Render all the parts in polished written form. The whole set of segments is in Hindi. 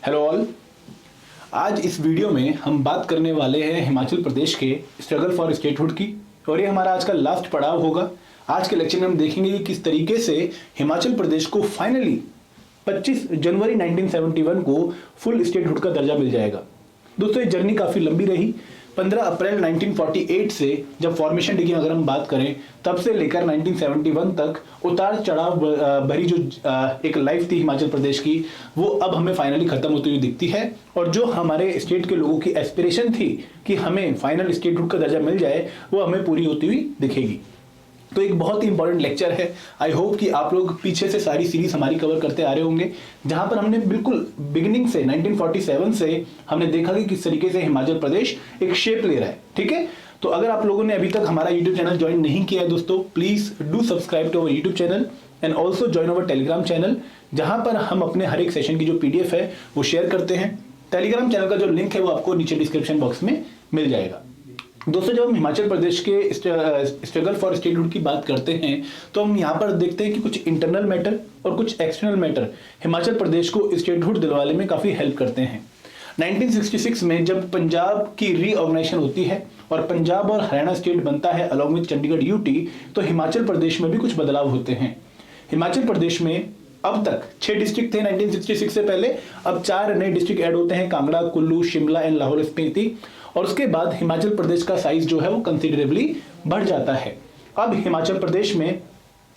Hello all. आज इस वीडियो में हम बात करने वाले हैं हिमाचल प्रदेश के स्ट्रगल फॉर स्टेटहुड की, और ये हमारा आज का लास्ट पड़ाव होगा। आज के लेक्चर में हम देखेंगे कि किस तरीके से हिमाचल प्रदेश को फाइनली 25 जनवरी 1971 को फुल स्टेटहुड का दर्जा मिल जाएगा। दोस्तों, ये जर्नी काफ़ी लंबी रही। 15 अप्रैल 1948 से जब फॉर्मेशन डे की अगर हम बात करें, तब से लेकर 1971 तक उतार चढ़ाव भरी जो एक लाइफ थी हिमाचल प्रदेश की, वो अब हमें फाइनली खत्म होती हुई दिखती है। और जो हमारे स्टेट के लोगों की एस्पिरेशन थी कि हमें फाइनल स्टेटहुड का दर्जा मिल जाए, वो हमें पूरी होती हुई दिखेगी। तो एक बहुत ही इंपॉर्टेंट लेक्चर है। आई होप कि आप लोग पीछे से सारी सीरीज हमारी कवर करते आ रहे होंगे, जहां पर हमने बिल्कुल बिगिनिंग से 1947 से हमने देखा कि किस तरीके से हिमाचल प्रदेश एक शेप ले रहा है। ठीक है, तो अगर आप लोगों ने अभी तक हमारा यूट्यूब चैनल ज्वाइन नहीं किया है दोस्तों, please do subscribe to our YouTube channel and also join our Telegram channel, जहां पर हम अपने हर एक सेशन की जो PDF है वो शेयर करते हैं। टेलीग्राम चैनल का जो लिंक है वो आपको नीचे डिस्क्रिप्शन बॉक्स में मिल जाएगा। दोस्तों, जब हम हिमाचल प्रदेश के स्ट्रगल फॉर स्टेटहुड की बात करते हैं, तो हम यहाँ पर देखते हैं कि कुछ इंटरनल मैटर और कुछ एक्सटर्नल मैटर हिमाचल प्रदेश को स्टेटहुड दिलवाने में काफ़ी हेल्प करते हैं। 1966 में जब पंजाब की रीऑर्गेनाइजेशन होती है और पंजाब और हरियाणा स्टेट बनता है अलॉन्ग विद चंडीगढ़ UT, तो हिमाचल प्रदेश में भी कुछ बदलाव होते हैं। हिमाचल प्रदेश में अब तक 6 डिस्ट्रिक्ट थे 1966 से पहले, अब 4 नए डिस्ट्रिक्ट ऐड होते हैं, कांगड़ा, कुल्लू, शिमला एंड लाहौल स्पीति। और उसके बाद हिमाचल प्रदेश का साइज जो है वो कंसिडरेबली बढ़ जाता है। अब हिमाचल प्रदेश में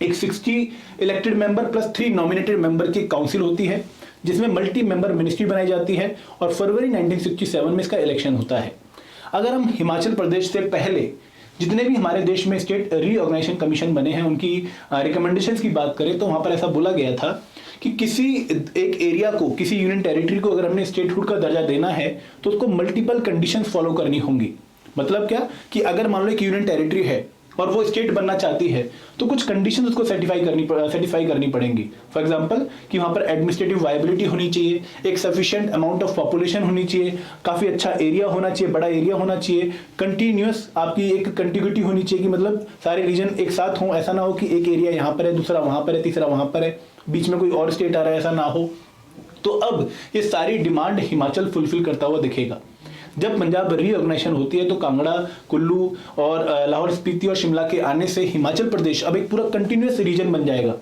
एक 60 elected member plus 3 nominated member की काउंसिल होती है, जिसमें मल्टी मेंबर मिनिस्ट्री बनाई जाती है, और फरवरी 1967 में इसका इलेक्शन होता है। अगर हम हिमाचल प्रदेश से पहले जितने भी हमारे देश में स्टेट रीऑर्गेनाइजेशन कमीशन बने हैं उनकी रिकमेंडेशंस की बात करें, तो वहां पर ऐसा बोला गया था कि किसी एक एरिया को, किसी यूनियन टेरिटरी को अगर हमने स्टेटहुड का दर्जा देना है तो उसको मल्टीपल कंडीशंस फॉलो करनी होंगी। मतलब क्या कि अगर मान लो एक यूनियन टेरिटरी है और वो स्टेट बनना चाहती है, तो कुछ कंडीशंस उसको सेटिफाई करनी पड़ेंगी। फॉर एग्जांपल कि वहां पर एडमिनिस्ट्रेटिव वायबिलिटी होनी चाहिए, एक सफिशिएंट अमाउंट ऑफ पॉपुलेशन होनी चाहिए, काफी अच्छा एरिया होना चाहिए, बड़ा एरिया होना चाहिए, कंटिन्यूअस आपकी एक कंटिग्यूटी होनी चाहिए कि मतलब सारे रीजन एक साथ हों। ऐसा ना हो कि एक एरिया यहाँ पर है, दूसरा वहां पर है, तीसरा वहां पर है, बीच में कोई और स्टेट आ रहा है, ऐसा ना हो। तो अब ये सारी डिमांड हिमाचल फुलफिल करता हुआ दिखेगा। जब पंजाब रीऑर्गेनाइजेशन होती है तो कांगड़ा, कुल्लू और लाहौल स्पीति और शिमला के आने से हिमाचल प्रदेश अब एक पूरा कंटिन्यूअस रीजन बन जाएगा,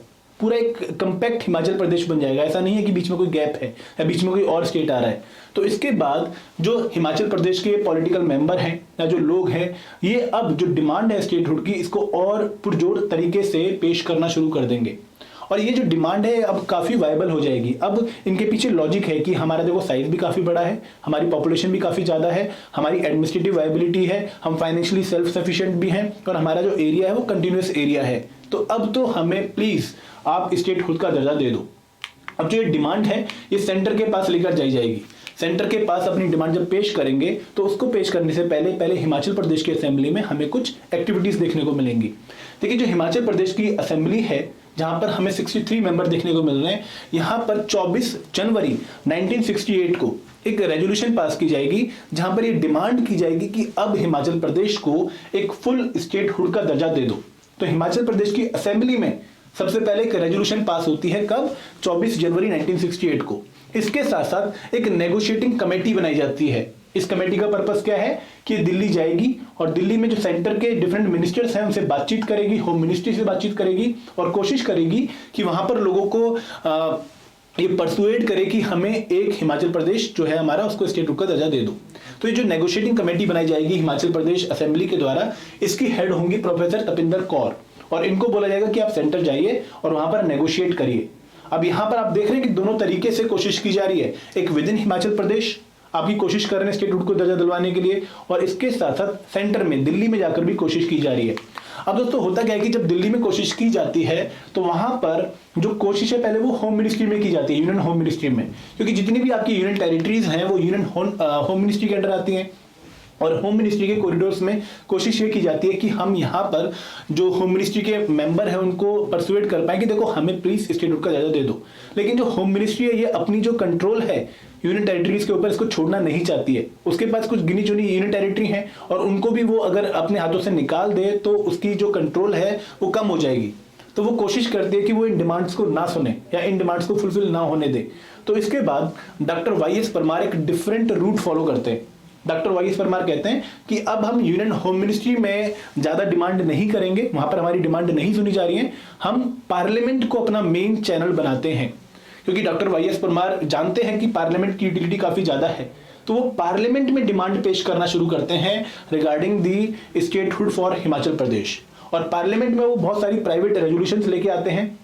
पूरा एक कंपैक्ट हिमाचल प्रदेश बन जाएगा। ऐसा नहीं है कि बीच में कोई गैप है या बीच में कोई और स्टेट आ रहा है। तो इसके बाद जो हिमाचल प्रदेश के पॉलिटिकल मेंबर हैं या जो लोग हैं, ये अब जो डिमांड है स्टेटहुड की, इसको और पुरजोर तरीके से पेश करना शुरू कर देंगे। और ये जो डिमांड है अब काफ़ी वायबल हो जाएगी। अब इनके पीछे लॉजिक है कि हमारा देखो साइज भी काफ़ी बड़ा है, हमारी पॉपुलेशन भी काफ़ी ज़्यादा है, हमारी एडमिनिस्ट्रेटिव वायबिलिटी है, हम फाइनेंशियली सेल्फ सफिशिएंट भी हैं, और हमारा जो एरिया है वो कंटिन्यूअस एरिया है। तो अब तो हमें प्लीज़ आप स्टेटहुड का दर्जा दे दो। अब जो ये डिमांड है ये सेंटर के पास लेकर जाई जाएगी। सेंटर के पास अपनी डिमांड जब पेश करेंगे तो उसको पेश करने से पहले हिमाचल प्रदेश की असेंबली में हमें कुछ एक्टिविटीज देखने को मिलेंगी। देखिए, जो हिमाचल प्रदेश की असेंबली है, जहां पर हमें 63 मेंबर देखने को मिल रहे हैं, यहां पर 24 जनवरी 1968 को एक रेजोल्यूशन पास की जाएगी, जहां पर ये डिमांड की जाएगी कि अब हिमाचल प्रदेश को एक फुल स्टेटहुड का दर्जा दे दो। तो हिमाचल प्रदेश की असेंबली में सबसे पहले एक रेजोल्यूशन पास होती है, कब? 24 जनवरी 1968 को। इसके साथ साथ एक नेगोशिएटिंग कमेटी बनाई जाती है। इस कमेटी का पर्पस क्या है कि दिल्ली जाएगी और दिल्ली में जो सेंटर के डिफरेंट मिनिस्टर्स हैं उनसे बातचीत करेगी, होम मिनिस्ट्री से बातचीत करेगी और कोशिश करेगी कि वहां पर लोगों को ये परसुएड करे कि हमें एक हिमाचल प्रदेश जो है हमारा, उसको स्टेटहुड का दर्जा दे दो। तो ये जो नेगोशिएटिंग कमेटी बनाई जाएगी हिमाचल प्रदेश असेंबली के द्वारा, इसकी हेड होंगी प्रोफेसर तपिंदर कौर, और इनको बोला जाएगा कि आप सेंटर जाइए और वहां पर नेगोशिएट करिए। अब यहां पर आप देख रहे हैं कि दोनों तरीके से कोशिश की जा रही है। एक विद इन हिमाचल प्रदेश आपकी कोशिश कर रहे हैं स्टेटहुड को दर्जा दिलवाने के लिए, और इसके साथ साथ सेंटर में दिल्ली में जाकर भी कोशिश की जा रही है। अब दोस्तों, होता क्या है कि जब दिल्ली में कोशिश की जाती है तो वहां पर जो कोशिश है पहले वो होम मिनिस्ट्री में की जाती है, यूनियन होम मिनिस्ट्री में, क्योंकि जितनी भी आपकी यूनियन टेरिटरीज हैं वो यूनियन होम मिनिस्ट्री के अंडर आती हैं। और होम मिनिस्ट्री के कॉरिडोर्स में कोशिश ये की जाती है कि हम यहाँ पर जो होम मिनिस्ट्री के मेंबर हैं उनको परसुएड कर पाए कि देखो हमें प्लीज स्टेटहुड का दर्जा दे दो। लेकिन जो होम मिनिस्ट्री है ये अपनी जो कंट्रोल है यूनियन टेरिटरीज के ऊपर, इसको छोड़ना नहीं चाहती है। उसके पास कुछ गिनी चुनी यूनियन टेरिटरी हैं और उनको भी वो अगर अपने हाथों से निकाल दे तो उसकी जो कंट्रोल है वो कम हो जाएगी। तो वो कोशिश करती है कि वो इन डिमांड्स को ना सुने या इन डिमांड्स को फुलफिल ना होने दे। तो इसके बाद डॉक्टर वाई.एस. परमार एक डिफरेंट रूट फॉलो करते हैं। डॉक्टर वाई.एस. परमार कहते हैं कि अब हम यूनियन होम मिनिस्ट्री में ज्यादा डिमांड नहीं करेंगे, वहां पर हमारी डिमांड नहीं सुनी जा रही है, हम पार्लियामेंट को अपना मेन चैनल बनाते हैं। क्योंकि डॉक्टर वाई.एस. परमार जानते हैं कि पार्लियामेंट की यूटिलिटी काफी ज्यादा है, तो वो पार्लियामेंट में डिमांड पेश करना शुरू करते हैं regarding the statehood for Himachal Pradesh. और पार्लियामेंट में वो बहुत सारी प्राइवेट रेजोल्यूशंस लेके आते हैं।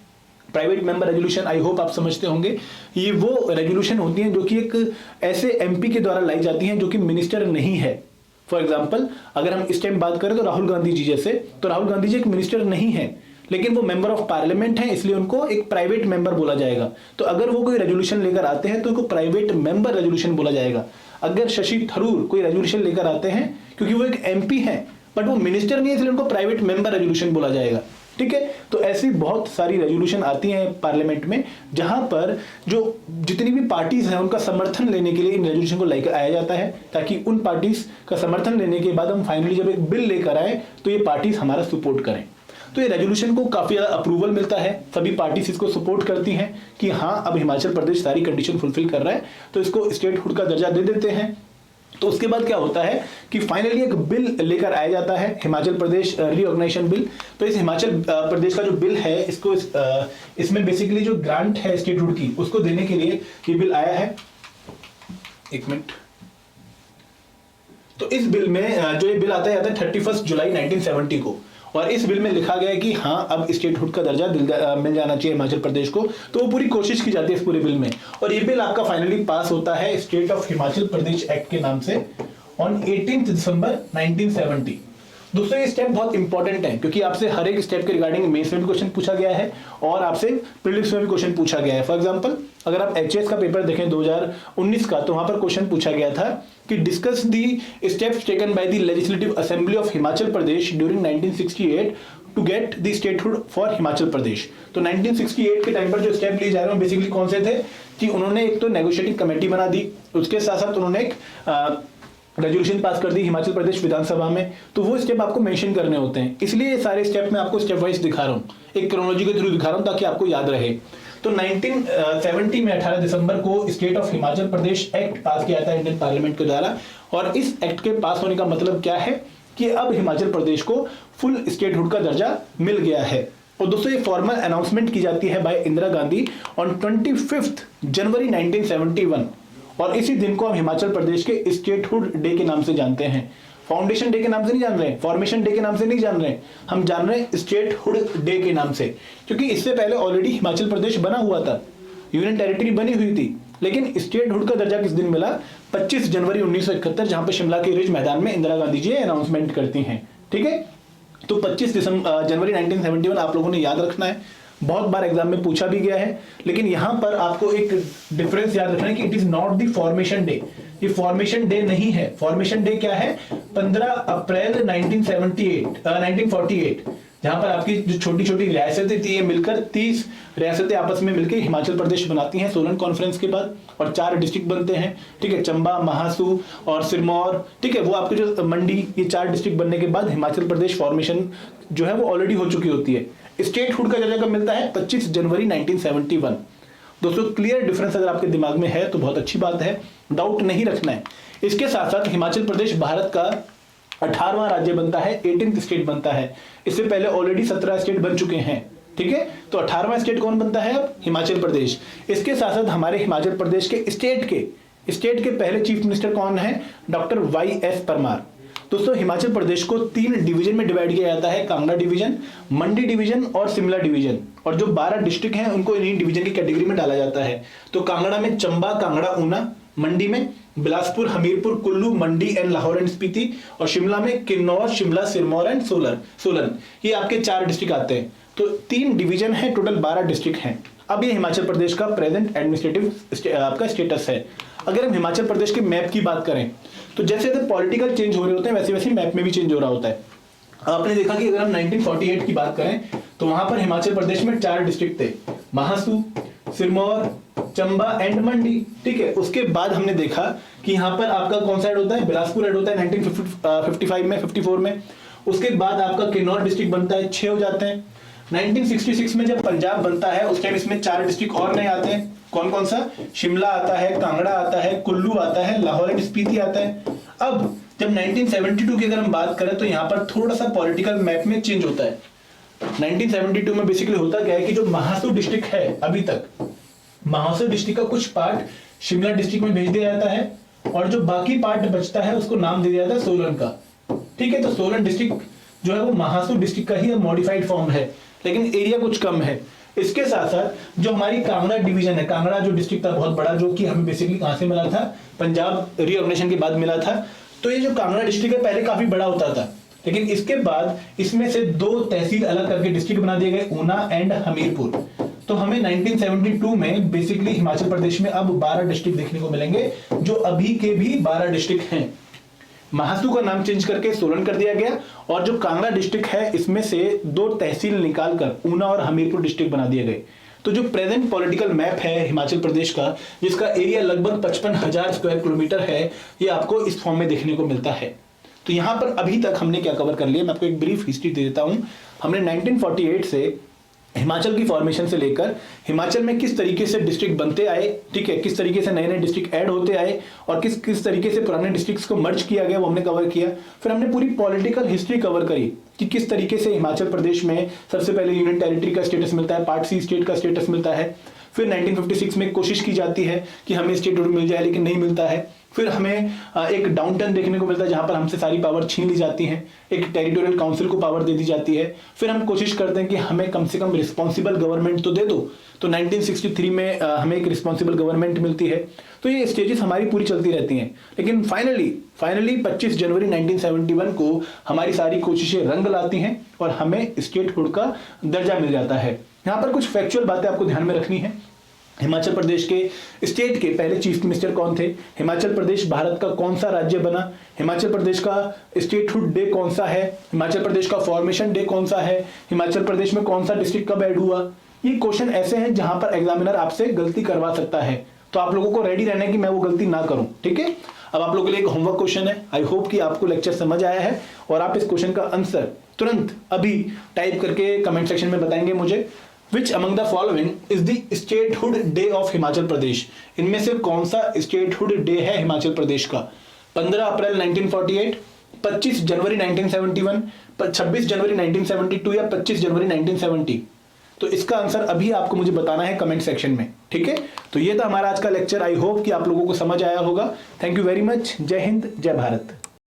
Private member resolution I hope आप समझते होंगे, ये वो रेजोल्यूशन होती हैं जो कि एक ऐसे एमपी के द्वारा लाई जाती हैं जो कि मिनिस्टर नहीं है। फॉर एग्जाम्पल अगर हम इस टाइम बात करें तो राहुल गांधी जी जैसे, तो राहुल गांधी जी एक मिनिस्टर नहीं है, लेकिन वो मेंबर ऑफ पार्लियामेंट है, इसलिए उनको एक प्राइवेट मेंबर बोला जाएगा। तो अगर वो कोई रेजोल्यूशन लेकर आते हैं तो उनको प्राइवेट मेंबर रेजोल्यूशन बोला जाएगा। अगर शशि थरूर कोई रेजोल्यूशन लेकर आते हैं, क्योंकि वो एक एमपी है बट वो मिनिस्टर नहीं है, इसलिए उनको प्राइवेट मेंबर रेजोल्यूशन बोला जाएगा। ठीक है, तो ऐसी बहुत सारी रेजोल्यूशन आती हैं पार्लियामेंट में, जहां पर जो जितनी भी पार्टीज हैं उनका समर्थन लेने के लिए इन रेजोल्यूशन को लेकर आया जाता है, ताकि उन पार्टीज का समर्थन लेने के बाद हम फाइनली जब एक बिल लेकर आए तो ये पार्टीज हमारा सपोर्ट करें। तो ये रेजोल्यूशन को काफी ज्यादा अप्रूवल मिलता है, सभी पार्टीज इसको सपोर्ट करती हैं कि हाँ अब हिमाचल प्रदेश सारी कंडीशन फुलफिल कर रहा है, तो इसको स्टेटहुड का दर्जा दे देते हैं। तो उसके बाद क्या होता है कि फाइनली एक बिल लेकर आया जाता है, हिमाचल प्रदेश रीऑर्गेनाइजेशन बिल। तो इस हिमाचल प्रदेश का जो बिल है, इसको इसमें बेसिकली जो ग्रांट है स्टेटहुड की उसको देने के लिए ये बिल आया है। एक मिनट, तो इस बिल में जो ये बिल आता है 31 जुलाई 1970 को, और इस बिल में लिखा गया है कि हाँ अब स्टेटहुड का दर्जा मिल जाना चाहिए हिमाचल प्रदेश को। तो वो पूरी कोशिश की जाती है इस पूरे बिल में, और ये बिल आपका फाइनली पास होता है state of Himachal Pradesh act के नाम से ऑन 18 दिसंबर 1970। दोस्तों ये स्टेप बहुत इंपॉर्टेंट है, क्योंकि आपसे हर एक स्टेप के रिगार्डिंग मेंस में भी क्वेश्चन पूछा गया है और आपसे प्रीलिम्स में भी क्वेश्चन पूछा गया है। फॉर एग्जांपल अगर आप एचएएस का पेपर देखें 2019 का, तो वहां पर क्वेश्चन पूछा गया था कि discuss the steps taken by the legislative assembly of Himachal Pradesh during 1968 to get the statehood for Himachal Pradesh. तो 1968 के टाइम पर जो स्टेप लिए जा रहे हैं बेसिकली कौन से थे कि उन्होंने एक तो नेगोशिएटिंग कमेटी बना दी, उसके साथ साथ उन्होंने एक रेजोल्यूशन पास कर दी हिमाचल प्रदेश विधानसभा में। तो वो स्टेप आपको मेंशन करने होते हैं, इसलिए ये सारे स्टेप मैं आपको स्टेप वाइज दिखा रहा हूँ, एक क्रोनोलॉजी के थ्रू दिखा रहा हूँ ताकि आपको याद रहे। तो 1970 में 18 दिसंबर को state of Himachal Pradesh act पास किया था इंडियन पार्लियामेंट के द्वारा, और इस एक्ट के पास होने का मतलब क्या है कि अब हिमाचल प्रदेश को फुल स्टेटहुड का दर्जा मिल गया है। और दोस्तों ये फॉर्मल अनाउंसमेंट की जाती है बाय इंदिरा गांधी ऑन 25 जनवरी 1971, और इसी दिन को हम हिमाचल प्रदेश के स्टेटहुड डे के नाम से जानते हैं। फाउंडेशन डे के नाम से नहीं जान रहे, फॉर्मेशन डे के नाम से नहीं जान रहे, हम जान रहे हैं स्टेटहुड डे के नाम से, क्योंकि इससे पहले ऑलरेडी हिमाचल प्रदेश बना हुआ था, यूनियन टेरिटरी बनी हुई थी, लेकिन स्टेटहुड का दर्जा किस दिन मिला? 25 जनवरी 1971, जहां पर शिमला के रिज मैदान में इंदिरा गांधी जी अनाउंसमेंट करती हैं। ठीक है, तो 25 जनवरी 1971 आप लोगों ने याद रखना है, बहुत बार एग्जाम में पूछा भी गया है, लेकिन यहां पर आपको एक डिफरेंस याद रखना है कि it is not the formation day, ये फॉर्मेशन डे नहीं है। फॉर्मेशन डे क्या है? 15 अप्रैल 1948, जहां पर आपकी जो छोटी छोटी रियासतें थी ये मिलकर 30 रियासतें आपस में मिलकर हिमाचल प्रदेश बनाती हैं सोलन कॉन्फ्रेंस के बाद, और 4 डिस्ट्रिक्ट बनते हैं। ठीक है, चंबा, महासू और सिरमौर, ठीक है, वो आपके जो मंडी, ये 4 डिस्ट्रिक्ट बनने के बाद हिमाचल प्रदेश फॉर्मेशन जो है वो ऑलरेडी हो चुकी होती है। स्टेटहुड का दर्जा कब मिलता है? 25 जनवरी 1971। दोस्तों क्लियर डिफरेंस अगर आपके दिमाग में है तो बहुत अच्छी बात है, डाउट नहीं रखना है। इसके साथ साथ हिमाचल प्रदेश भारत का 18वां राज्य बनता है, 18th स्टेट बनता है। इससे पहले ऑलरेडी 17 स्टेट बन चुके हैं। ठीक है, तो 18वां स्टेट कौन बनता है अब? हिमाचल प्रदेश। इसके साथ साथ हमारे हिमाचल प्रदेश के स्टेट के पहले चीफ मिनिस्टर कौन है? डॉक्टर वाई.एस. परमार। दोस्तों हिमाचल प्रदेश को 3 डिवीजन में डिवाइड किया जाता है, कांगड़ा डिवीजन, मंडी डिवीजन और शिमला डिवीजन, और जो 12 डिस्ट्रिक्ट हैं उनको इन्हीं डिवीजन की कैटेगरी में डाला जाता है। तो कांगड़ा में चंबा, कांगड़ा, ऊना, मंडी में बिलासपुर, हमीरपुर, कुल्लू, मंडी एंड लाहौर एंड स्पीति, और शिमला में किन्नौर, शिमला, सिरमौर एंड सोलन। ये आपके 4 डिस्ट्रिक्ट आते हैं। तो 3 डिवीजन है, टोटल 12 डिस्ट्रिक्ट हैं। अब ये हिमाचल प्रदेश का प्रेजेंट एडमिनिस्ट्रेटिव आपका स्टेटस है। अगर हम हिमाचल प्रदेश के मैप की बात करें तो जैसे जैसे पॉलिटिकल चेंज हो रहे होते हैं वैसे वैसे मैप में भी चेंज हो रहा होता है। आपने देखा कि अगर हम 1948 की बात करें तो वहां पर हिमाचल प्रदेश में 4 डिस्ट्रिक्ट थे, महासू, सिरमौर, चंबा एंड मंडी। ठीक है, उसके बाद हमने देखा कि यहाँ पर आपका कौन सा ऐड होता है? बिलासपुर ऐड होता है 1955 में, 54 में। उसके बाद आपका किन्नौर डिस्ट्रिक्ट बनता है, 6 हो जाते हैं। 1966 में जब पंजाब बनता है उस टाइम इसमें 4 डिस्ट्रिक्ट और नए आते हैं। कौन कौन सा? शिमला आता है, कांगड़ा आता है, कुल्लू आता है, लाहौर एंड स्पीति आता है। अब जब 1972 की अगर हम बात करें तो यहाँ पर थोड़ा सा पॉलिटिकल मैप में चेंज होता है। 1972 में बेसिकली होता क्या है कि जो महासू डिस्ट्रिक्ट है, अभी तक महासू डिस्ट्रिक्ट का कुछ पार्ट शिमला डिस्ट्रिक्ट में भेज दिया जाता है और जो बाकी पार्ट बचता है उसको नाम दे दिया जाता है सोलन का। ठीक है, तो सोलन डिस्ट्रिक्ट जो है वो महासू डिस्ट्रिक्ट का ही मॉडिफाइड फॉर्म है, लेकिन एरिया कुछ कम है। इसके साथ साथ जो हमारी कांगड़ा डिवीजन है, कांगड़ा जो डिस्ट्रिक्ट था बहुत बड़ा, जो कि हमें बेसिकली कहां से मिला था? पंजाब रीऑर्गेनाइजेशन के बाद मिला था। तो ये जो कांगड़ा डिस्ट्रिक्ट है पहले काफी बड़ा होता था, लेकिन इसके बाद इसमें से 2 तहसील अलग करके डिस्ट्रिक्ट बना दिए गए, ऊना एंड हमीरपुर। तो हमें 1972 में बेसिकली हिमाचल प्रदेश में अब 12 डिस्ट्रिक्ट देखने को मिलेंगे, जो अभी के भी 12 डिस्ट्रिक्ट हैं। महासू का नाम चेंज करके सोलन कर दिया गया और जो कांगड़ा डिस्ट्रिक्ट है इसमें से 2 तहसील निकालकर ऊना और हमीरपुर डिस्ट्रिक्ट बना दिए गए। तो जो प्रेजेंट पॉलिटिकल मैप है हिमाचल प्रदेश का, जिसका एरिया लगभग 55,000 स्क्वायर किलोमीटर है, ये आपको इस फॉर्म में देखने को मिलता है। तो यहां पर अभी तक हमने क्या कवर कर लिया, मैं आपको एक ब्रीफ हिस्ट्री दे देता हूं। हमने 1948 से हिमाचल की फॉर्मेशन से लेकर हिमाचल में किस तरीके से डिस्ट्रिक्ट बनते आए, ठीक है, किस तरीके से नए नए डिस्ट्रिक्ट ऐड होते आए और किस किस तरीके से पुराने डिस्ट्रिक्ट्स को मर्ज किया गया, वो हमने कवर किया। फिर हमने पूरी पॉलिटिकल हिस्ट्री कवर करी कि किस तरीके से हिमाचल प्रदेश में सबसे पहले यूनियन टेरिटरी का स्टेटस मिलता है, पार्ट सी स्टेट का स्टेटस मिलता है। फिर 1956 में कोशिश की जाती है कि हमें स्टेटहुड मिल जाए, लेकिन नहीं मिलता है। फिर हमें एक डाउन टर्न देखने को मिलता है जहां पर हमसे सारी पावर छीन ली जाती है, एक टेरिटोरियल काउंसिल को पावर दे दी जाती है। फिर हम कोशिश करते हैं कि हमें कम से कम रिस्पॉन्सिबल गवर्नमेंट तो दे दो, तो 1963 में हमें एक रिस्पॉन्सिबल गवर्नमेंट मिलती है। तो ये स्टेजेस हमारी पूरी चलती रहती हैं, लेकिन फाइनली 25 जनवरी 1971 को हमारी सारी कोशिशें रंग लाती हैं और हमें स्टेटहुड का दर्जा मिल जाता है। यहाँ पर कुछ फैक्चुअल बातें आपको ध्यान में रखनी है। हिमाचल प्रदेश के स्टेट के पहले चीफ मिनिस्टर कौन थे, हिमाचल प्रदेश भारत का कौन सा राज्य बना, हिमाचल प्रदेश का स्टेटहुड डे कौन सा है, हिमाचल प्रदेश का फॉर्मेशन डे कौन सा है, हिमाचल प्रदेश में कौन सा डिस्ट्रिक्ट कब ऐड हुआ। ये क्वेश्चन ऐसे हैं जहां पर एग्जामिनर आपसे गलती करवा सकता है, तो आप लोगों को रेडी रहना है कि मैं वो गलती ना करूं। ठीक है, अब आप लोगों के लिए एक होमवर्क क्वेश्चन है। आई होप कि आपको लेक्चर समझ आया है और आप इस क्वेश्चन का आंसर तुरंत अभी टाइप करके कमेंट सेक्शन में बताएंगे मुझे। Which among the following is the statehood day of Himachal Pradesh? इनमें से कौन सा स्टेटहुड डे है हिमाचल प्रदेश का? 15 अप्रैल 1948, 25 जनवरी 1971, 26 जनवरी 1972 या 25 जनवरी 1970? तो इसका आंसर अभी आपको मुझे बताना है कमेंट सेक्शन में। ठीक है, तो ये था हमारा आज का लेक्चर। आई होप कि आप लोगों को समझ आया होगा। Thank you very much. जय हिंद, जय भारत।